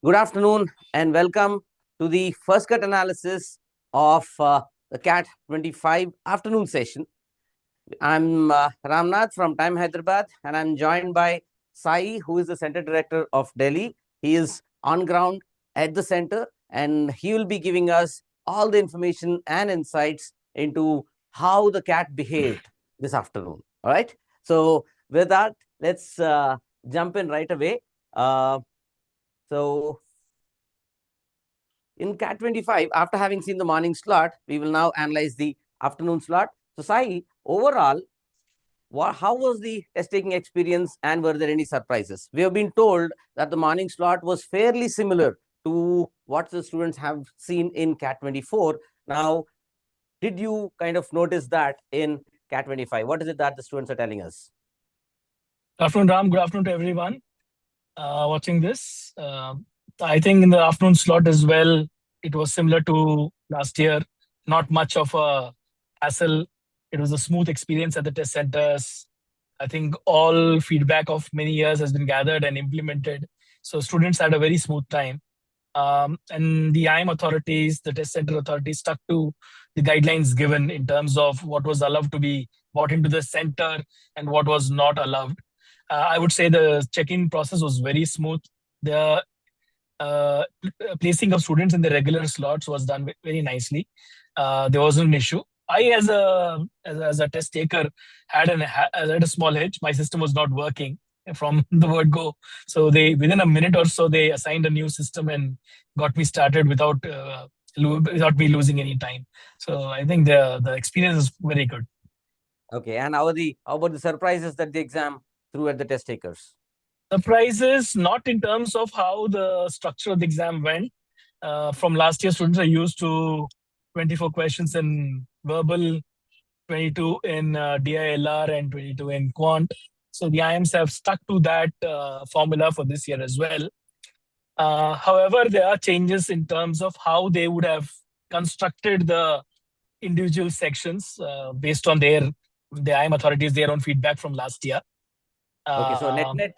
Good afternoon and welcome to the first cut analysis of the CAT 25 afternoon session. I'm Ramnath from Time Hyderabad, and I'm joined by Sai, who is the Center Director of Delhi. He is on ground at the center, and he will be giving us all the information and insights into how the CAT behaved this afternoon. All right. So with that, let's jump in right away. So in CAT 25, after having seen the morning slot, we will now analyze the afternoon slot. So Sai, overall, how was the test taking experience and were there any surprises? We have been told that the morning slot was fairly similar to what the students have seen in CAT 24. Now, did you kind of notice that in CAT 25? What is it that the students are telling us? Good afternoon, Ram. Good afternoon to everyone watching this. I think in the afternoon slot as well, it was similar to last year. Not much of a hassle. It was a smooth experience at the test centers. I think all feedback of many years has been gathered and implemented. So students had a very smooth time. And the IIM authorities, the test center authorities, stuck to the guidelines given in terms of what was allowed to be brought into the center and what was not allowed. I would say the check-in process was very smooth. The placing of students in the regular slots was done very nicely. There wasn't an issue. I, as a test taker, had a small hitch. My system was not working from the word go. So they, within a minute or so, they assigned a new system and got me started without me losing any time. So I think the experience is very good. Okay, and how about the surprises that the exam threw at the test takers? Surprises, not in terms of how the structure of the exam went. From last year, students are used to 24 questions in verbal, 22 in DILR, and 22 in quant. So the IIMs have stuck to that formula for this year as well. However, there are changes in terms of how they would have constructed the individual sections based on the IIM authorities, their own feedback from last year. Okay, so net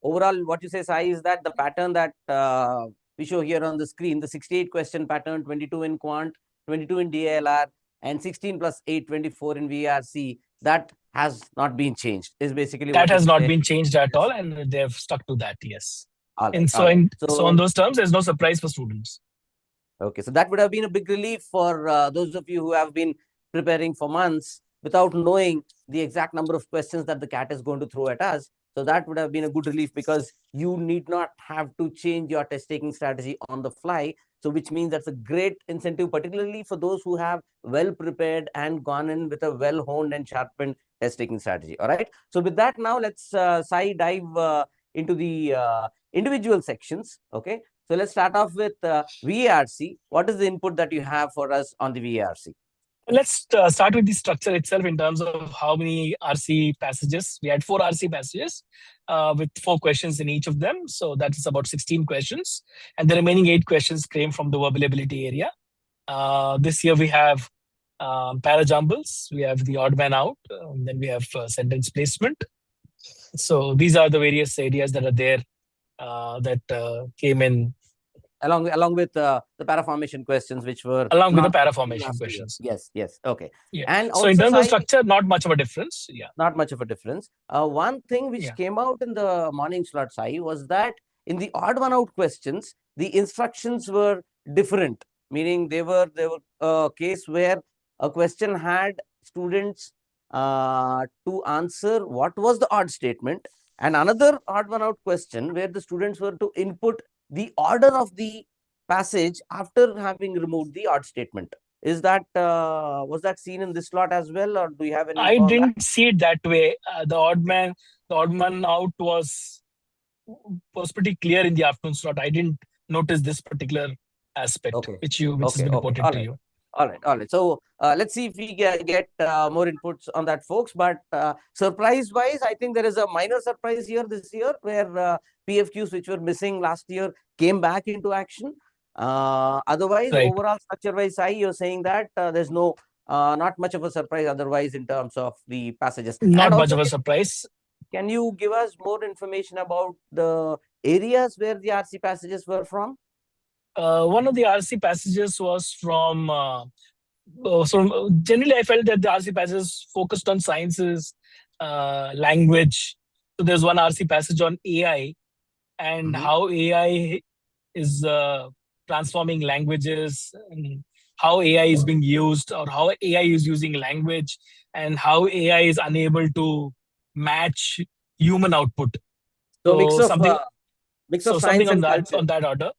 overall, what you say, Sai, is that the pattern that we show here on the screen, the 68 question pattern, 22 in quant, 22 in DLR, and 16 plus 8, 24 in VRC, that has not been changed. Is basically that has not been changed at all, and they've stuck to that. Yes. All right, and so on those terms, there's no surprise for students. Okay, so that would have been a big relief for those of you who have been preparing for months without knowing the exact number of questions that the CAT is going to throw at us. So that would have been a good relief because you need not have to change your test taking strategy on the fly. So which means that's a great incentive, particularly for those who have well prepared and gone in with a well honed and sharpened test taking strategy. All right. So with that, now let's Sai dive into the individual sections. Okay. So let's start off with VARC. What is the input that you have for us on the VARC? Let's start with the structure itself in terms of how many RC passages. We had 4 RC passages with 4 questions in each of them. So that is about 16 questions. And the remaining 8 questions came from the verbal ability area. This year we have para-jumbles, we have the odd man out, then we have sentence placement. So these are the various areas that are there that came in. Along with the paraformation questions, which were along with the paraformation questions. Yes. Okay. Yeah. And so in terms of structure, not much of a difference. Yeah. Not much of a difference. One thing which came out in the morning slot, Sai, was that in the odd one out questions, the instructions were different. Meaning they were a case where a question had students to answer what was the odd statement, and another odd one out question where the students were to input the order of the passage after having removed the odd statement. Is that was that seen in this slot as well, or do you have any? I didn't see it that way. The odd man out was pretty clear in the afternoon slot. I didn't notice this particular aspect, which has been reported to you. All right. So let's see if we get more inputs on that, folks. But surprise-wise, I think there is a minor surprise here this year where PFQs, which were missing last year, came back into action. Otherwise, overall structure-wise, you're saying that there's not much of a surprise otherwise in terms of the passages. Not much of a surprise. Can you give us more information about the areas where the RC passages were from? One of the RC passages was from. So generally, I felt that the RC passages focused on sciences, language. So there's one RC passage on AI and how AI is transforming languages, and how AI is being used, or how AI is using language, and how AI is unable to match human output. So So something, mix of something science on and that culture. order.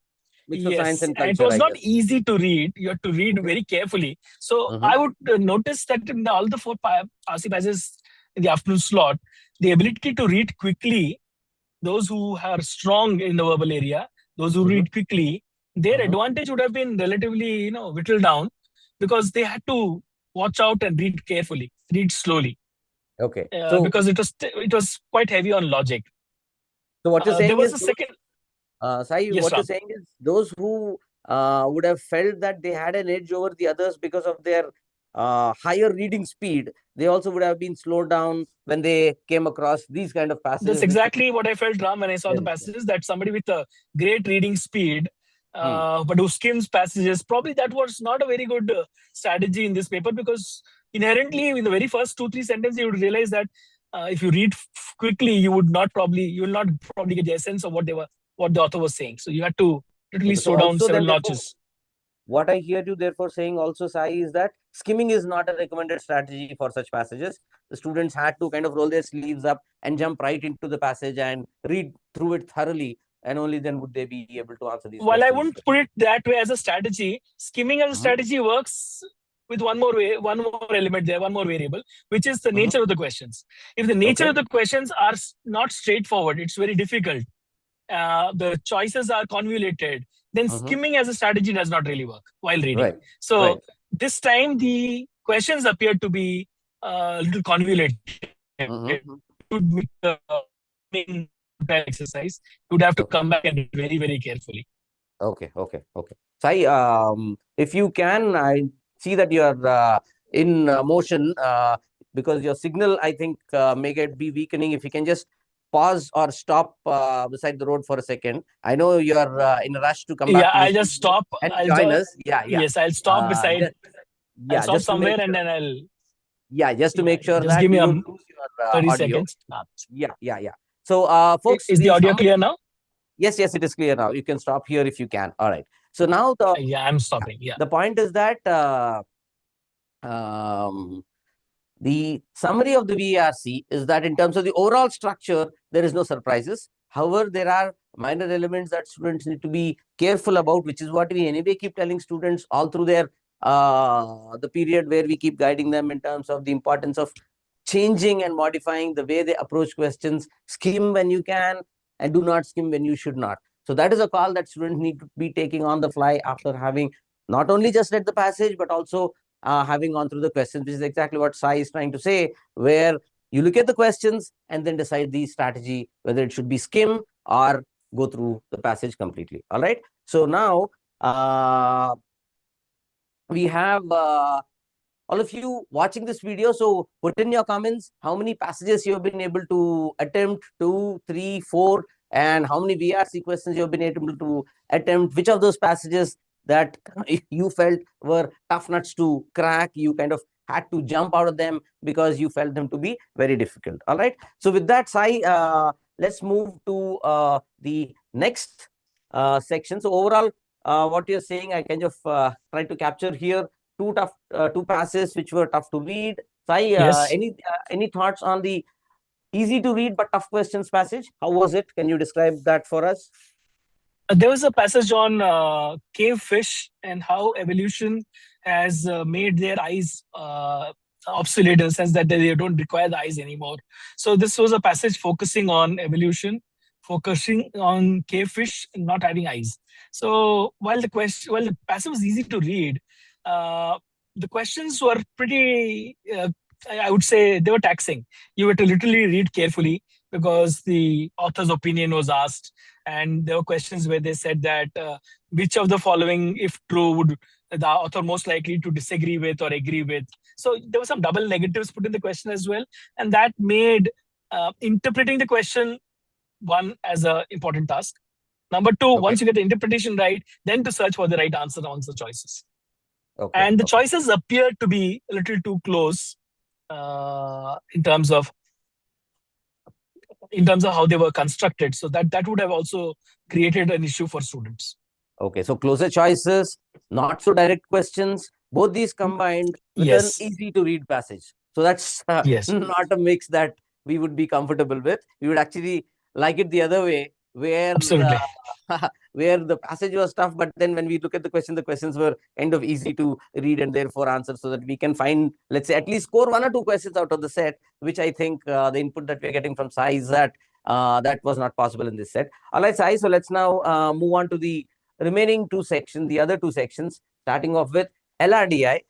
Mix of science Yes, and and it culture, was I not guess. easy to read. You have to read Okay. very carefully. So Mhm. I would notice that in all the four RC passages in the afternoon slot, the ability to read quickly, those who are strong in the verbal area, those who Mhm. read quickly, their Mhm. advantage would have been relatively, whittled down, because they had to watch out and read carefully, read slowly, Okay. So because it was quite heavy on logic. what you're There saying was is a those, second. Sai, Yes, what you're Ram. saying is those who would have felt that they had an edge over the others because of their higher reading speed, they also would have been slowed down when they came across these kind of That's passages, which were exactly what I felt, Ram, when I saw the very slow. passages. That somebody with a great reading speed, Hmm. but who skims passages, probably that was not a very good strategy in this paper, because inherently, in the very first 2-3 sentences, you would realize that if you read quickly, you will not probably get the essence of what the author was saying. So you had to literally Okay. So slow down also several then, therefore, notches. what I hear you therefore saying also, Sai, is that skimming is not a recommended strategy for such passages. The students had to kind of roll their sleeves up and jump right into the passage and read through it thoroughly, and only then would they be able to answer these While I questions. wouldn't put it that way as a strategy, skimming as a Mhm. strategy works with one more element there, one more variable, which is the Mhm. nature of the questions. If the nature Okay. of the questions are not straightforward, it's very difficult. The choices are convoluted. Then Mhm. skimming as a strategy does not really work while reading. Right. So Right. this time the questions appear to be a little convoluted. Mhm. It would make the exercise. You would have to Okay. come back and read very, very carefully. Okay. Okay. Okay. Sai, if you can, I see that you are in motion because your signal, I think, may get be weakening. If you can just pause or stop beside the road for a second. I know you are in a rush to come back Yeah, to the I'll just studio stop. and join us. Yeah. Yeah. Yes, I'll stop Uh, beside. just, I'll yeah. stop Just to make somewhere, and sure. then I'll. Yeah. Just to Yeah, make sure just that give we me don't lose your 30 audio. seconds. Yeah. Yeah. Yeah. So, folks, Is the the audio summary. clear now? Yes, yes, it is clear now. You can stop here if you can. All right. So now Yeah, I'm stopping. Yeah. the point is that um, the summary of the VRC is that in terms of the overall structure, there is no surprises. However, there are minor elements that students need to be careful about, which is what we anyway keep telling students all through their the period where we keep guiding them in terms of the importance of changing and modifying the way they approach questions. Skim when you can, and do not skim when you should not. So that is a call that students need to be taking on the fly after having not only just read the passage, but also having gone through the questions, which is exactly what Sai is trying to say, where you look at the questions and then decide the strategy, whether it should be skim or go through the passage completely. All right. So now we have all of you watching this video. So put in your comments how many passages you have been able to attempt, 2, 3, 4, and how many VRC questions you have been able to attempt, which of those passages that you felt were tough nuts to crack, you kind of had to jump out of them because you felt them to be very difficult. All right. So with that, Sai, let's move to the next section. So overall, what you're saying, I kind of try to capture here two passages which were tough to read. Sai, Yes. any thoughts on the easy to read but tough questions passage? How was it? Can you describe that for us? There was a passage on cave fish and how evolution has made their eyes obsolete, in the sense that they don't require the eyes anymore. So this was a passage focusing on evolution, focusing on cave fish not having eyes. So while the passage was easy to read, uh, the questions were pretty. I would say they were taxing. You had to literally read carefully, because the author's opinion was asked, and there were questions where they said that which of the following, if true, would the author most likely to disagree with or agree with. So there were some double negatives put in the question as well, and that made interpreting the question one as a important task. Number two, Okay. once you get the interpretation right, then to search for the right answer amongst the choices. Okay. And the Okay. choices appear to be a little too close in terms of how they were constructed. So that would have also created an issue for students. Okay. So closer choices, not so direct questions, both these combined with an Yes. easy to read passage. So that's Yes. not a mix that we would be comfortable with. We would actually like it the other way, where Absolutely. where the passage was tough, but then when we look at the questions were kind of easy to read and therefore answer, so that we can find, let's say, at least score one or two questions out of the set, which I think the input that we're getting from Sai is that that was not possible in this set. All right, Sai. So let's now move on to the remaining two sections, the other two sections, starting off with LRDI.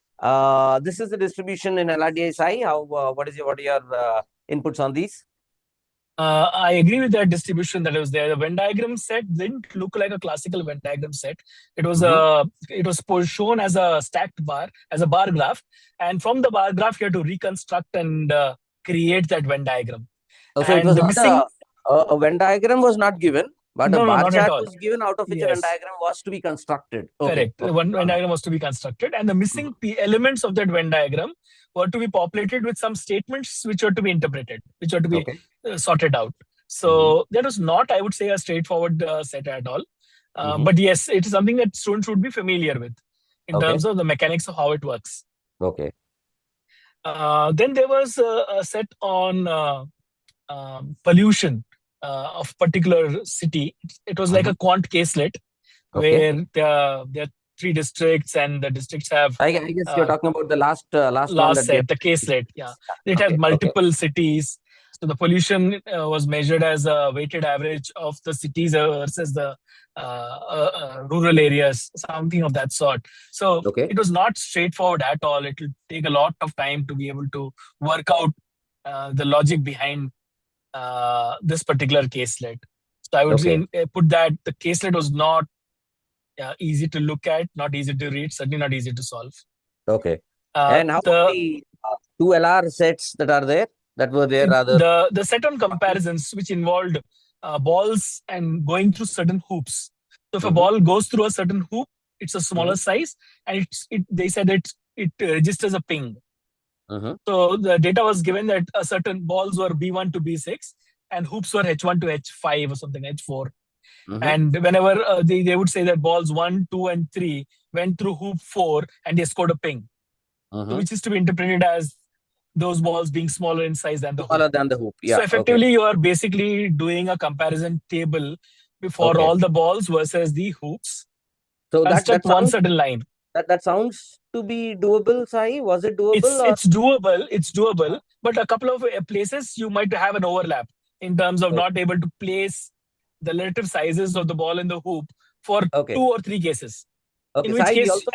This is the distribution in LRDI, Sai. What are your inputs on these? I agree with that distribution that was there. The Venn diagram set didn't look like a classical Venn diagram set. It was shown as a stacked bar, as a bar graph, and from the bar graph you had to reconstruct and create that Venn diagram. Oh, so and it was the not missing a Venn diagram was not given, but a no, bar not at chart all. was given, out of which a Venn diagram was to be constructed. Okay. Correct. One Venn diagram was to be constructed, and the missing elements of that Venn diagram were to be populated with some statements which were to be interpreted, which were to be Okay. sorted out. So that was not, I would say, a straightforward set at all. But yes, it is something that students would be familiar with in terms of the mechanics of how it works. Okay. Then there was a set on pollution of particular city. It was like a quant caselet where there are three districts, and the districts have I guess you're talking about the last one that set, the caselet. Yeah, it has multiple cities. So the pollution was measured as a weighted average of the cities versus the rural areas, something of that sort. So it was not straightforward at all. It will take a lot of time to be able to work out the logic behind this particular caselet. So I would say, put that the caselet was not easy to look at, not easy to read, certainly not easy to solve. Okay. And how about the two LR sets that are there, that were there rather? The set on comparisons, which involved balls and going through certain hoops. So if a ball goes through a certain hoop, it's a smaller size, and they said it registers a ping. So the data was given that a certain balls were B1 to B6 and hoops were H1 to H5 or something, H4. And whenever they would say that balls 1, 2, and 3 went through hoop 4 and they scored a ping, which is to be interpreted as those balls being smaller in size than the hoop. Smaller than the hoop. Yeah. So effectively, you are basically doing a comparison table for all the balls versus the hoops. So construct one certain line. That sounds to be doable, Sai. Was it doable? It's doable. It's doable. But a couple of places you might have an overlap in terms of not able to place the relative sizes of the ball in the hoop for 2 or 3 cases. Okay, in which Sai, case,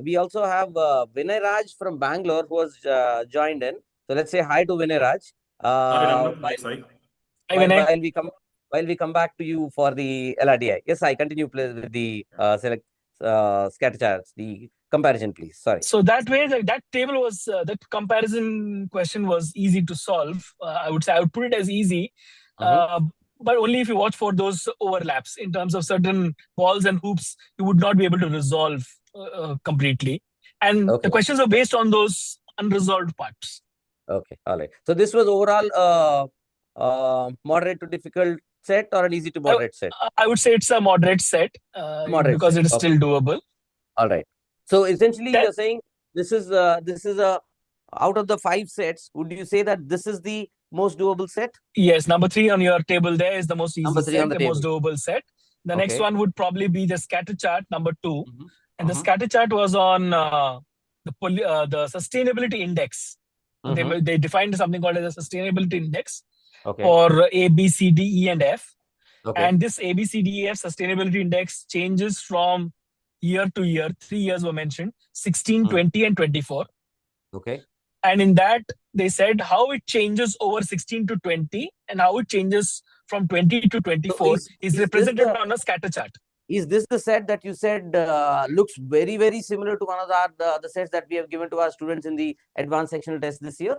we also have Vinay Raj from Bangalore who has joined in. So let's say hi to Vinay Raj. Hi, Sai. Hi, Vinay. While we come back to you for the LRDI. Yes, I continue with the scatter charts, the comparison, please. Sorry. So that way, that table was, that comparison question was easy to solve. I would say I would put it as easy, but only if you watch for those overlaps in terms of certain balls and hoops, you would not be able to resolve completely. And the questions are based on those unresolved parts. Okay, all right. So this was overall moderate to difficult set or an easy to moderate set? I would say it's a moderate set because it is still doable. All right. So essentially, you're saying this is a out of the 5 sets. Would you say that this is the most doable set? Yes, number 3 on your table there is the most easy number 3 set, on the most doable set. The next one would probably be the scatter chart, number 2. And the scatter chart was on the sustainability index. They defined something called as a sustainability index for A, B, C, D, E, and F. And this A, B, C, D, E, F sustainability index changes from year to year. 3 years were mentioned, 16, 20, and 24. And in that, they said how it changes over 16 to 20 and how it changes from 20 to 24 is represented on a scatter chart. Is this the set that you said looks very, very similar to one of the sets that we have given to our students in the advanced sectional test this year?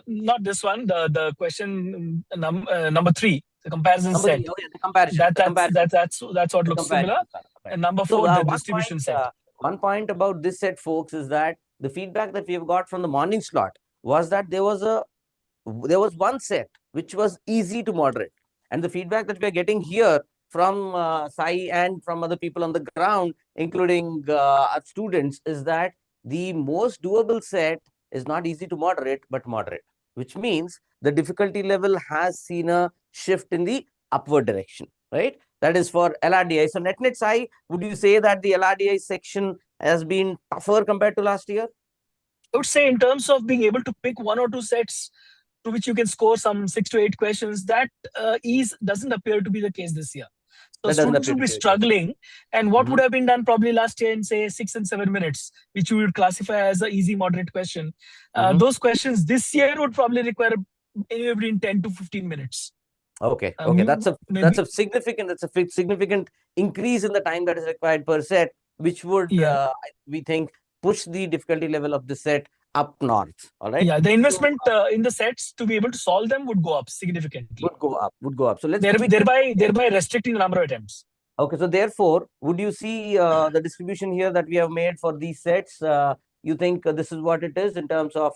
Not this one. The question number 3. The comparison Number set. three, okay, the comparison. That's what The looks similar. comparison. Right. And number So 4, the one distribution point, set. one point about this set, folks, is that the feedback that we have got from the morning slot was that there was one set which was easy to moderate, and the feedback that we are getting here from Sai and from other people on the ground, including our students, is that the most doable set is not easy to moderate, but moderate, which means the difficulty level has seen a shift in the upward direction, right? That is for LRDI. So net Sai, would you say that the LRDI section has been tougher compared to last year? I would say in terms of being able to pick 1 or 2 sets to which you can score some 6 to 8 questions, that doesn't appear to be the case this year. So students would be struggling, and what would have been done probably last year in say 6 and 7 minutes, which we would classify as an easy moderate question. Those questions this year would probably require anywhere between 10 to 15 minutes. Okay, that's a significant increase in the time that is required per set, which would we think push the difficulty level of the set up north. All right. Yeah, the investment in the sets to be able to solve them would go up significantly. Would go up. So let's thereby restricting the number of attempts. Okay, so therefore, would you see the distribution here that we have made for these sets? You think this is what it is in terms of?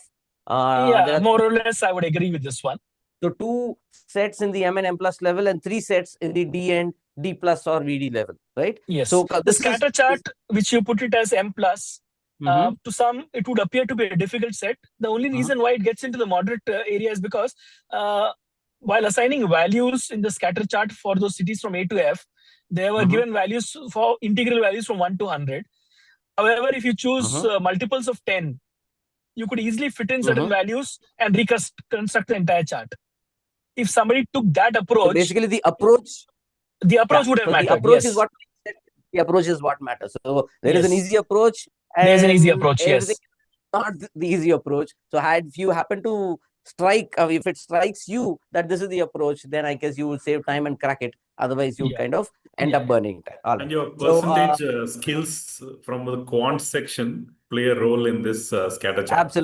More or less, I would agree with this one. So 2 sets in the M and M plus level and 3 sets in the D and D plus or VD level, right? Yes. So the scatter chart, which you put it as M plus, to some, it would appear to be a difficult set. The only reason why it gets into the moderate area is because while assigning values in the scatter chart for those cities from A to F, they were given values for integral values from 1 to 100. However, if you choose multiples of 10, you could easily fit in certain values and reconstruct the entire chart. If somebody took that approach, so basically the approach would have mattered. The approach is what matters. So there is an easy approach. There's an easy approach. Yes, not the easy approach. So if you happen to strike, if it strikes you that this is the approach, then I guess you will save time and crack it. Otherwise, you kind of end up burning time. All right. And your percentage skills from the quant section play a role in this scatter chart.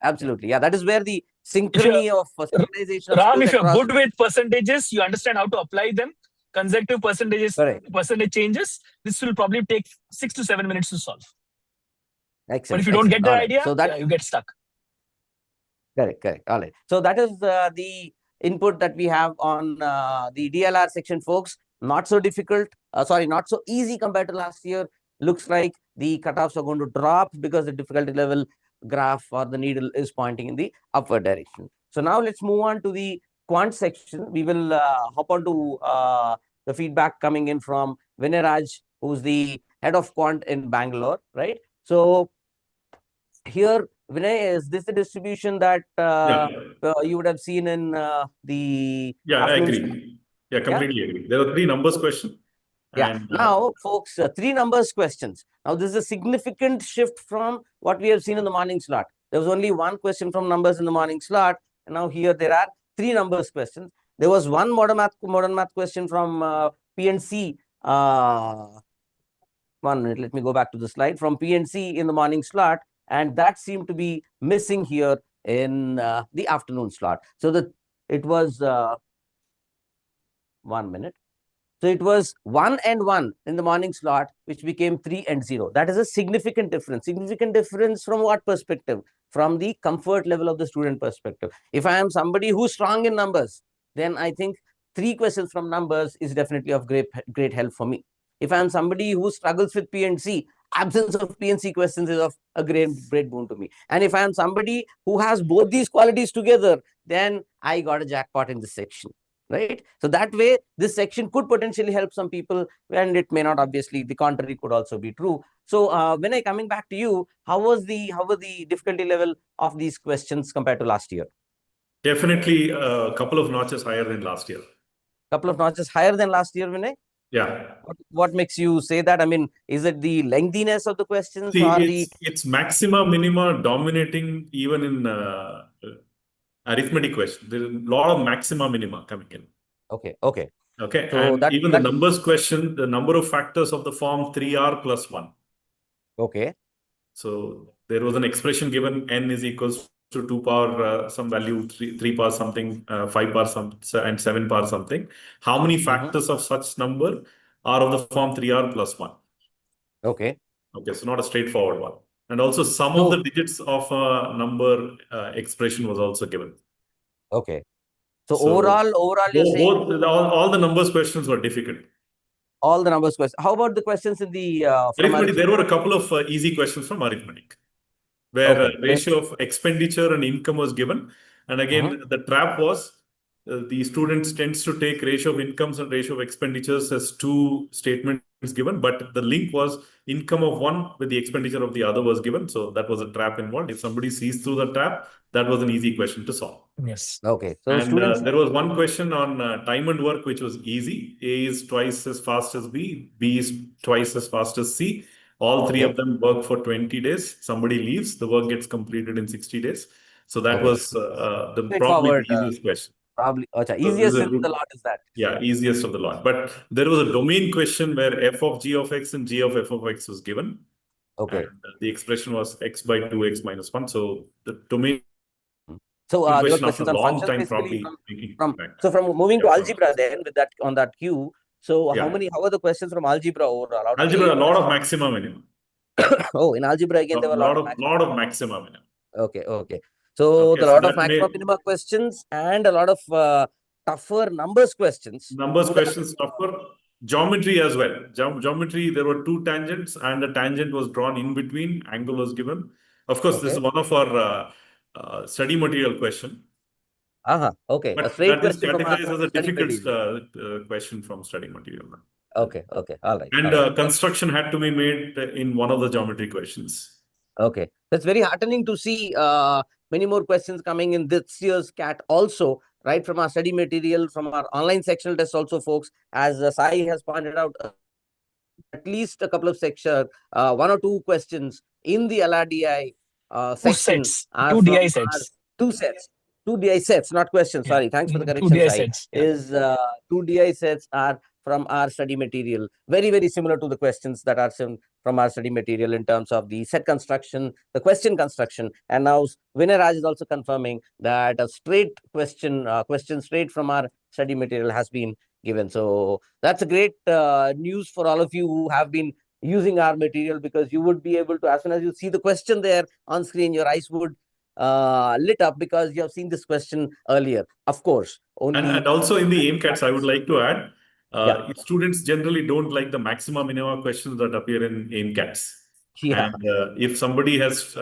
Absolutely. Yeah, that is where the synchrony of synchronization. Ram, if you're good with percentages, you understand how to apply them. Consecutive percentage changes. This will probably take 6 to 7 minutes to solve. Excellent. But if you don't get the idea, so that you get stuck. Correct. All right. So that is the input that we have on the DLR section, folks. Not so difficult. Not so easy compared to last year. Looks like the cutoffs are going to drop because the difficulty level graph or the needle is pointing in the upward direction. So now let's move on to the quant section. We will hop on to the feedback coming in from Vinay, who's the head of quant in Bangalore, right? So here, Vinay, is this the distribution that you would have seen in the... Yeah, I agree. Yeah, completely agree. There are 3 numbers questions. Yeah. Now, folks, 3 numbers questions. Now, this is a significant shift from what we have seen in the morning slot. There was only 1 question from numbers in the morning slot. And now here there are 3 numbers questions. There was 1 modern math question from PNC. 1 minute, let me go back to the slide. From PNC in the morning slot. And that seemed to be missing here in the afternoon slot. So it was 1 minute. So it was 1 and 1 in the morning slot, which became 3 and 0. That is a significant difference. Significant difference from what perspective? From the comfort level of the student perspective. If I am somebody who's strong in numbers, then I think 3 questions from numbers is definitely of great help for me. If I am somebody who struggles with PNC, absence of PNC questions is of a great boon to me. And if I am somebody who has both these qualities together, then I got a jackpot in this section. Right. So that way, this section could potentially help some people, and it may not. Obviously, the contrary could also be true. So, when coming back to you, how was the difficulty level of these questions compared to last year? Definitely a couple of notches higher than last year. Couple of notches higher than last year, Vinay? Yeah. What makes you say that? I mean, is it the lengthiness of the questions? See, it's maxima, minima dominating even in arithmetic question. There's a lot of maxima, minima coming in. Okay. So and even the numbers question, the number of factors of the form 3r plus 1. Okay. So there was an expression given n is equals to 2 power some value, 3 power something, 5 power some, and 7 power something. How many factors of such number are of the form 3r plus 1? Okay. Okay, so not a straightforward one. And also sum of the digits of a number expression was also given. Okay. So, So overall, you're saying all the numbers questions were difficult. all the numbers questions. How about the questions in the from Arithmetic, there were a couple of easy questions from arithmetic, where ratio of expenditure and income was given. And again, the trap was the students tends to take ratio of incomes and ratio of expenditures as two statements given, but the link was income of one with the expenditure of the other was given. So that was a trap involved. If somebody sees through the trap, that was an easy question to solve. Yes. Okay. So And students, there was one question on time and work, which was easy. A is twice as fast as B. B is twice as fast as C. All three of them work for 20 days. Somebody leaves, the work gets completed in 60 days. So that was probably the easiest question. Probably, So easiest in the lot is that. Yeah, easiest of the lot. But there was a domain question where f of g of x and g of f of x was given. Okay. And the expression was x by 2x minus 1. So the domain So there were question questions after a on long functions time basically from from moving to algebra then with that on that queue. So Yeah. how are the questions from algebra overall? Out of the Algebra, a lot of maxima minimum. Oh, in algebra again there were a lot of maxima minimum. Okay. So Okay, the so lot of that maxima minima questions and a lot of tougher numbers questions. Numbers questions tougher. Geometry as well. Geometry, there were two tangents and a tangent was drawn in between. Angle was given. Of course, this is one of our study material question. Okay. But A straight that is question from categorized as a study difficult material. question from study material. Okay. All right. And construction had to be made in one of the geometry questions. Okay. That's very heartening to see many more questions coming in this year's CAT also, right from our study material, from our online sectional test also, folks. As Sai has pointed out, at least a couple of sections, one or two questions in the LRDI section are two from DI sets. Two DI sets, not questions. Sorry, thanks for the correction, Sai. Two DI sets are from our study material. Very, very similar to the questions that are from our study material in terms of the set construction, the question construction. And now Vinay Raj is also confirming that a straight question straight from our study material has been given. So that's a great news for all of you who have been using our material, because you would be able to, as soon as you see the question there on screen, your eyes would lit up because you have seen this question earlier. Of course, and also in the aimcats, I would like to add, students generally don't like the maxima minima questions that appear in aimcats. And if somebody has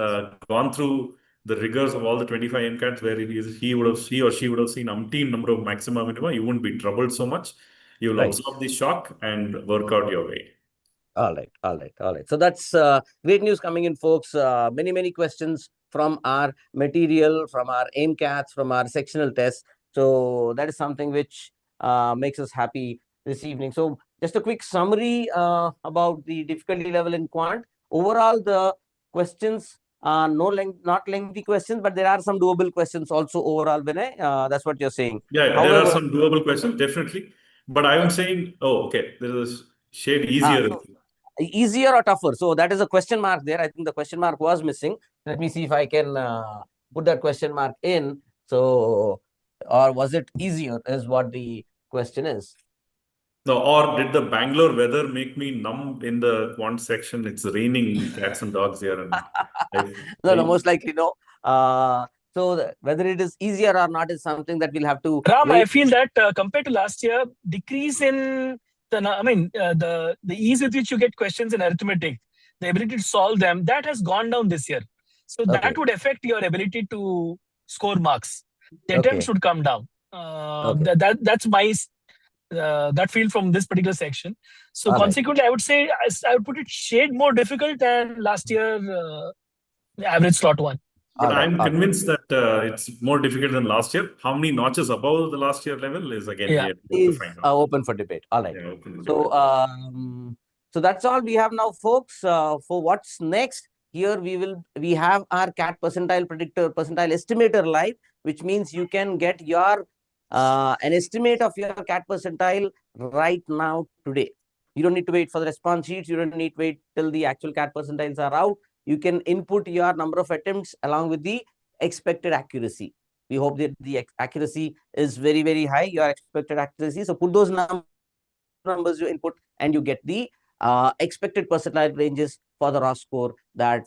gone through the rigors of all the 25 aimcats where he or she would have seen umpteen number of maxima minima, you won't be troubled so much. You will absorb the shock and work out your way. All right. So that's great news coming in, folks. Many questions from our material, from our aimcats, from our sectional tests. So that is something which makes us happy this evening. So just a quick summary about the difficulty level in quant. Overall, the questions are not lengthy questions, but there are some doable questions also overall, Vinay. That's what you're saying. Yeah, however, there are some doable questions, definitely. But I am saying, there is a shade easier. Easier or tougher? So that is a question mark there. I think the question mark was missing. Let me see if I can put that question mark in. So, or was it easier is what the question is. No, or did the Bangalore weather make me numb in the quant section? It's raining cats and dogs here. And no, most likely no. So whether it is easier or not is something that we'll have to Ram, wait. I feel that compared to last year, decrease in the ease with which you get questions in arithmetic, the ability to solve them, that has gone down this year. So that would affect your ability to score marks. The attempt should come down. That's my that feel from this particular section. So consequently, I would say I would put it shade more difficult than last year average slot one. But I'm convinced that it's more difficult than last year. How many notches above the last year level is again open for debate. All right. So that's all we have now, folks. For what's next, here we have our CAT percentile predictor, percentile estimator live, which means you can get your an estimate of your CAT percentile right now today. You don't need to wait for the response sheets. You don't need to wait till the actual CAT percentiles are out. You can input your number of attempts along with the expected accuracy. We hope that the accuracy is very, very high, your expected accuracy. So put those numbers you input and you get the expected percentile ranges for the raw score that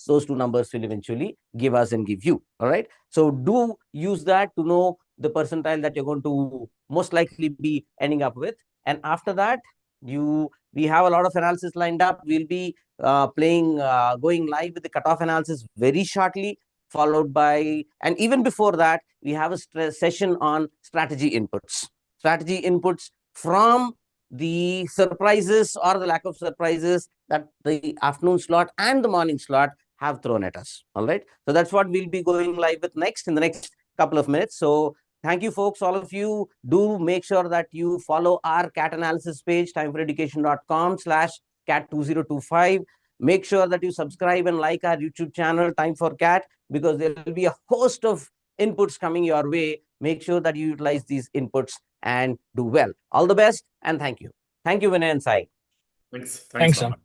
those two numbers will eventually give us and give you. All right. So do use that to know the percentile that you're going to most likely be ending up with. And after that, we have a lot of analysis lined up. We'll be going live with the cutoff analysis very shortly, followed by, and even before that, we have a session on strategy inputs. Strategy inputs from the surprises or the lack of surprises that the afternoon slot and the morning slot have thrown at us. All right. So that's what we'll be going live with next in the next couple of minutes. So thank you, folks. All of you, do make sure that you follow our CAT analysis page, timeforeducation.com/cat2025. Make sure that you subscribe and like our YouTube channel, Time for Cat, because there will be a host of inputs coming your way. Make sure that you utilize these inputs and do well. All the best and thank you. Thank you, Vinay and Sai. Thanks. Thanks, Raman.